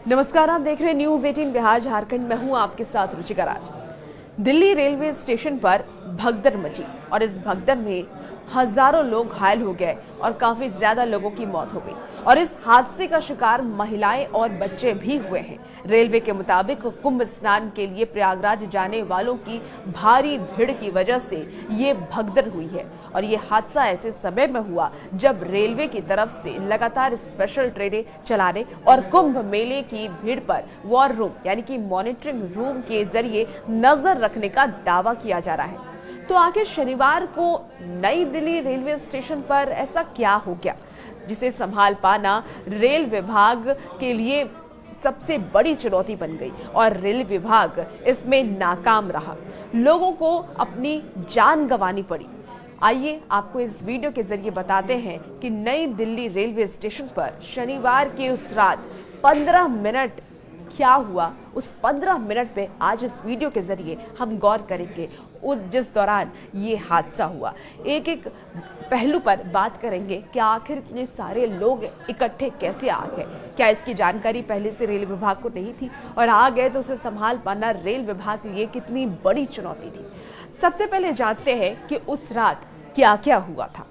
नमस्कार, आप देख रहे हैं न्यूज 18 बिहार झारखंड। मैं हूं आपके साथ रुचिका राज। दिल्ली रेलवे स्टेशन पर भगदड़ मची और इस भगदड़ में हजारों लोग घायल हो गए और काफी ज्यादा लोगों की मौत हो गई और इस हादसे का शिकार महिलाएं और बच्चे भी हुए हैं। रेलवे के मुताबिक कुंभ स्नान के लिए प्रयागराज जाने वालों की भारी भीड़ की वजह से ये भगदड़ हुई है और ये हादसा ऐसे समय में हुआ जब रेलवे की तरफ से लगातार स्पेशल ट्रेनें चलाने और कुंभ मेले की भीड़ पर वॉर रूम यानी कि मॉनिटरिंग रूम के जरिए नजर रखने का दावा किया जा रहा है। तो आखिर शनिवार को नई दिल्ली रेलवे स्टेशन पर ऐसा क्या हो गया जिसे संभाल पाना रेल विभाग के लिए सबसे बड़ी चुनौती बन गई और रेल विभाग इसमें नाकाम रहा। लोगों को अपनी जान गंवानी पड़ी। आइए आपको इस वीडियो के जरिए बताते हैं कि नई दिल्ली रेलवे स्टेशन पर शनिवार की उस रात 15 मिनट क्या हुआ। उस 15 मिनट पे आज इस वीडियो के जरिए हम गौर करेंगे उस जिस दौरान ये हादसा हुआ। एक एक पहलू पर बात करेंगे कि आखिर इतने सारे लोग इकट्ठे कैसे आ गए। क्या इसकी जानकारी पहले से रेल विभाग को नहीं थी और आ गए तो उसे संभाल पाना रेल विभाग के लिए कितनी बड़ी चुनौती थी। सबसे पहले जानते हैं कि उस रात क्या क्या हुआ था।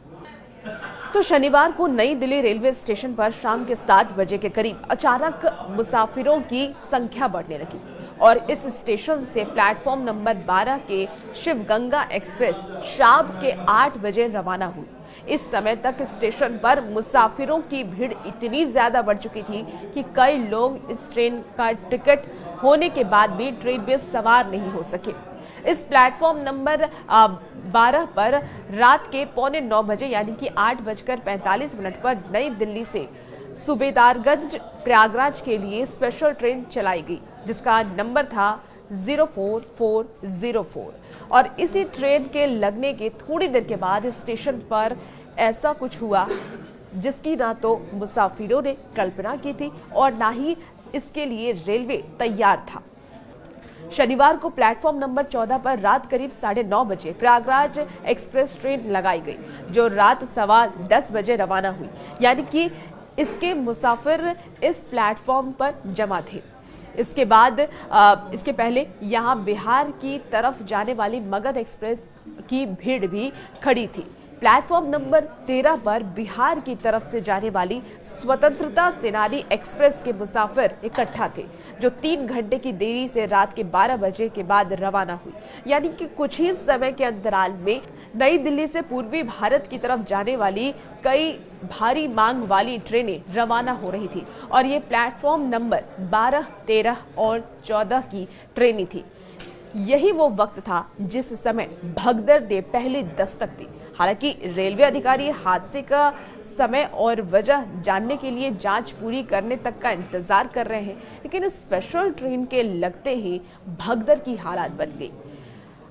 तो शनिवार को नई दिल्ली रेलवे स्टेशन पर शाम के 7 बजे के करीब अचानक मुसाफिरों की संख्या बढ़ने लगी और इस स्टेशन से प्लेटफॉर्म नंबर 12 के शिव गंगा एक्सप्रेस शाम के 8 बजे रवाना हुई। इस समय तक स्टेशन पर मुसाफिरों की भीड़ इतनी ज्यादा बढ़ चुकी थी कि कई लोग इस ट्रेन का टिकट होने के बाद भी ट्रेन में सवार नहीं हो सके। इस प्लेटफॉर्म नंबर 12 पर रात के 8:45 बजे यानी कि 8:45 पर नई दिल्ली से सूबेदारगंज प्रयागराज के लिए स्पेशल ट्रेन चलाई गई जिसका नंबर था 04404 और इसी ट्रेन के लगने के थोड़ी देर के बाद इस स्टेशन पर ऐसा कुछ हुआ जिसकी ना तो मुसाफिरों ने कल्पना की थी और ना ही इसके लिए रेलवे तैयार था। शनिवार को प्लेटफॉर्म नंबर 14 पर रात करीब 9:30 बजे प्रयागराज एक्सप्रेस ट्रेन लगाई गई जो रात 10:15 बजे रवाना हुई, यानी कि इसके मुसाफिर इस प्लेटफॉर्म पर जमा थे। इसके बाद इसके पहले यहां बिहार की तरफ जाने वाली मगध एक्सप्रेस की भीड़ भी खड़ी थी। प्लेटफॉर्म नंबर 13 पर बिहार की तरफ से जाने वाली स्वतंत्रता सेनानी एक्सप्रेस के मुसाफिर इकट्ठा थे जो 3 घंटे की देरी से रात के 12 बजे के बाद रवाना हुई, यानी कि कुछ ही समय के अंतराल में नई दिल्ली से पूर्वी भारत की तरफ जाने वाली कई भारी मांग वाली ट्रेनें रवाना हो रही थी और ये प्लेटफॉर्म नंबर 12, 13 और 14 की ट्रेनें थी। यही वो वक्त था जिस समय भगदड़ ने पहली दस्तक दी। हालांकि रेलवे अधिकारी हादसे का समय और वजह जानने के लिए जांच पूरी करने तक का इंतजार कर रहे हैं, लेकिन इस स्पेशल ट्रेन के लगते ही भगदड़ की हालत बन गई।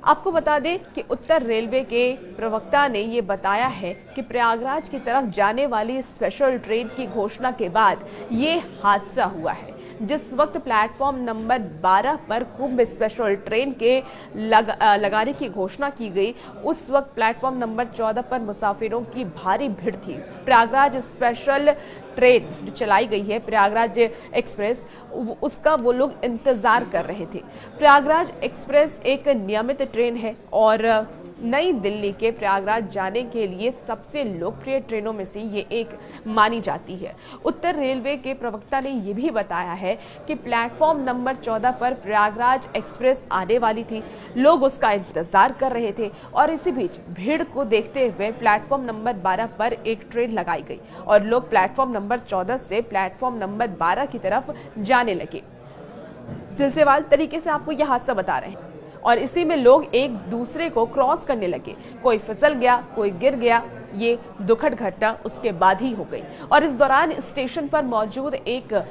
आपको बता दें कि उत्तर रेलवे के प्रवक्ता ने ये बताया है कि प्रयागराज की तरफ जाने वाली स्पेशल ट्रेन की घोषणा के बाद ये हादसा हुआ है। जिस वक्त प्लेटफॉर्म नंबर 12 पर कुंभ स्पेशल ट्रेन के लगाने की घोषणा की गई, उस वक्त प्लेटफॉर्म नंबर 14 पर मुसाफिरों की भारी भीड़ थी। प्रयागराज स्पेशल ट्रेन जो चलाई गई है प्रयागराज एक्सप्रेस, उसका वो लोग इंतजार कर रहे थे। प्रयागराज एक्सप्रेस एक नियमित ट्रेन है और नई दिल्ली के प्रयागराज जाने के लिए सबसे लोकप्रिय ट्रेनों में से ये एक मानी जाती है। उत्तर रेलवे के प्रवक्ता ने यह भी बताया है कि प्लेटफॉर्म नंबर 14 पर प्रयागराज एक्सप्रेस आने वाली थी, लोग उसका इंतजार कर रहे थे और इसी बीच भीड़ को देखते हुए प्लेटफॉर्म नंबर 12 पर एक ट्रेन लगाई गई और लोग प्लेटफॉर्म नंबर 14 से प्लेटफॉर्म नंबर 12 की तरफ जाने लगे। सिलसिलेवार तरीके से आपको यह हादसा बता रहे हैं और इसी में लोग एक दूसरे को क्रॉस करने लगे। कोई फिसल गया, कोई गिर गया। ये दुखद घटना उसके बाद ही हो गई और इस दौरान स्टेशन पर मौजूद एक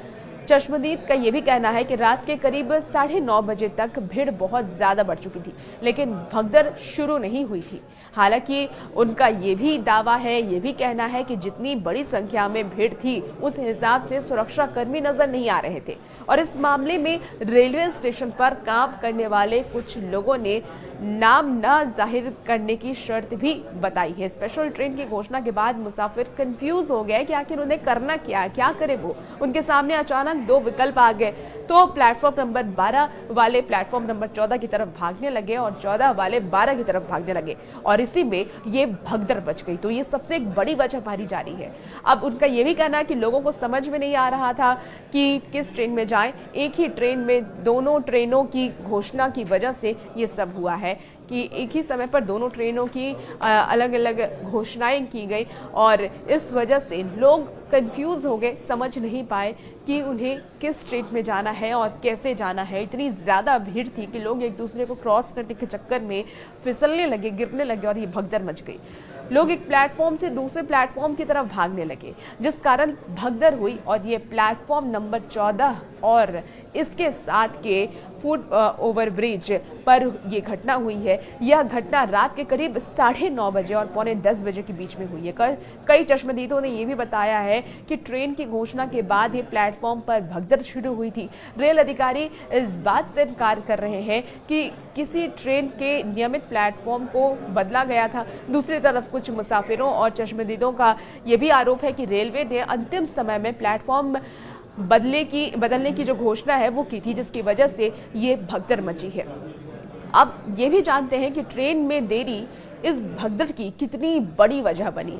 चश्मदीद का यह भी कहना है कि रात के करीब 9:30 बजे तक भीड़ बहुत ज्यादा बढ़ चुकी थी, लेकिन भगदड़ शुरू नहीं हुई थी। हालांकि उनका ये भी दावा है, ये भी कहना है कि जितनी बड़ी संख्या में भीड़ थी उस हिसाब से सुरक्षा कर्मी नजर नहीं आ रहे थे और इस मामले में रेलवे स्टेशन पर काम करने वाले कुछ लोगों ने नाम न जाहिर करने की शर्त भी बताई है। स्पेशल ट्रेन की घोषणा के बाद मुसाफिर कंफ्यूज हो गए कि आखिर उन्हें करना क्या करे वो। उनके सामने अचानक दो विकल्प आ गए, तो प्लेटफॉर्म नंबर 12 वाले प्लेटफॉर्म नंबर 14 की तरफ भागने लगे और 14 वाले 12 की तरफ भागने लगे, और इसी में ये भगदड़ मच गई। तो ये सबसे एक बड़ी वजह मानी जा रही है। अब उनका ये भी कहना है कि लोगों को समझ में नहीं आ रहा था कि किस ट्रेन में जाएं। एक ही ट्रेन में दोनों ट्रेनों की घोषणा की वजह से ये सब हुआ है कि एक ही समय पर दोनों ट्रेनों की अलग अलग घोषणाएं की गई, और इस वजह से लोग कंफ्यूज हो गए, समझ नहीं पाए कि उन्हें किस ट्रेन में जाना है और कैसे जाना है। इतनी ज़्यादा भीड़ थी कि लोग एक दूसरे को क्रॉस करने के चक्कर में फिसलने लगे, गिरने लगे, और ये भगदड़ मच गई। लोग एक प्लेटफॉर्म से दूसरे प्लेटफॉर्म की तरफ भागने लगे, जिस कारण भगदड़ हुई, और ये प्लेटफॉर्म नंबर 14 और इसके साथ के फुट ओवर ब्रिज पर यह घटना हुई है। यह घटना रात के करीब 9:30 बजे और 9:45 बजे के बीच में हुई है। कई चश्मदीदों ने यह भी बताया है कि ट्रेन की घोषणा के बाद ही प्लेटफॉर्म पर भगदड़ शुरू हुई थी। रेल अधिकारी इस बात से इनकार कर रहे हैं कि किसी ट्रेन के नियमित प्लेटफॉर्म को बदला गया था। दूसरी तरफ कुछ मुसाफिरों और चश्मदीदों का यह भी आरोप है कि रेलवे ने अंतिम समय में प्लेटफॉर्म बदलने की जो घोषणा है वो की थी, जिसकी वजह से ये भगदड़ मची है। अब ये भी जानते हैं कि ट्रेन में देरी इस भगदड़ की कितनी बड़ी वजह बनी।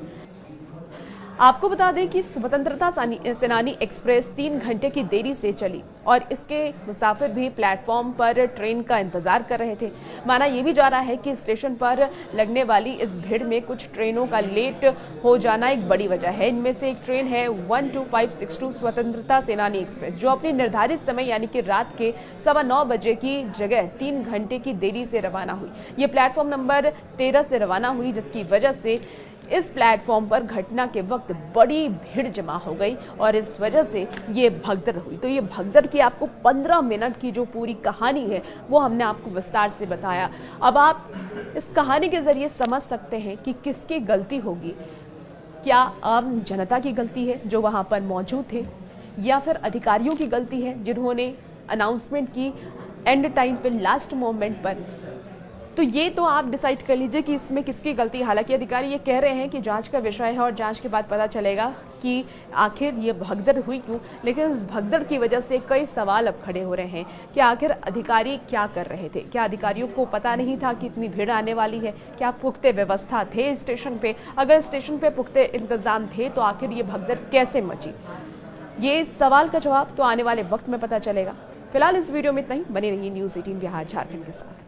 आपको बता दें कि स्वतंत्रता सेनानी एक्सप्रेस 3 घंटे की देरी से चली, और इसके मुसाफिर भी प्लेटफॉर्म पर ट्रेन का इंतजार कर रहे थे। माना यह भी जा रहा है कि स्टेशन पर लगने वाली इस भीड़ में कुछ ट्रेनों का लेट हो जाना एक बड़ी वजह है। इनमें से एक ट्रेन है 12562 स्वतंत्रता सेनानी एक्सप्रेस, जो अपनी निर्धारित समय यानी कि रात के 9:15 बजे की जगह 3 घंटे की देरी से रवाना हुई। ये प्लेटफॉर्म नंबर 13 से रवाना हुई, जिसकी वजह से इस प्लेटफॉर्म पर घटना के वक्त बड़ी भीड़ जमा हो गई, और इस वजह से ये भगदड़ हुई। तो ये भगदड़ की आपको 15 मिनट की जो पूरी कहानी है वो हमने आपको विस्तार से बताया। अब आप इस कहानी के जरिए समझ सकते हैं कि किसकी गलती होगी। क्या आम जनता की गलती है जो वहां पर मौजूद थे, या फिर अधिकारियों की गलती है जिन्होंने अनाउंसमेंट की एंड टाइम पे, लास्ट मोमेंट पर। तो ये तो आप डिसाइड कर लीजिए कि इसमें किसकी गलती। हालांकि अधिकारी ये कह रहे हैं कि जांच का विषय है और जांच के बाद पता चलेगा कि आखिर ये भगदड़ हुई क्यों, लेकिन इस भगदड़ की वजह से कई सवाल अब खड़े हो रहे हैं कि आखिर अधिकारी क्या कर रहे थे। क्या अधिकारियों को पता नहीं था कि इतनी भीड़ आने वाली है? क्या पुख्ते व्यवस्था थे स्टेशन पे? अगर स्टेशन पे पुख्ते इंतजाम थे तो आखिर ये भगदड़ कैसे मची? ये सवाल का जवाब तो आने वाले वक्त में पता चलेगा। फिलहाल इस वीडियो में इतना ही। बने रहिए न्यूज़ 18 बिहार झारखंड के साथ।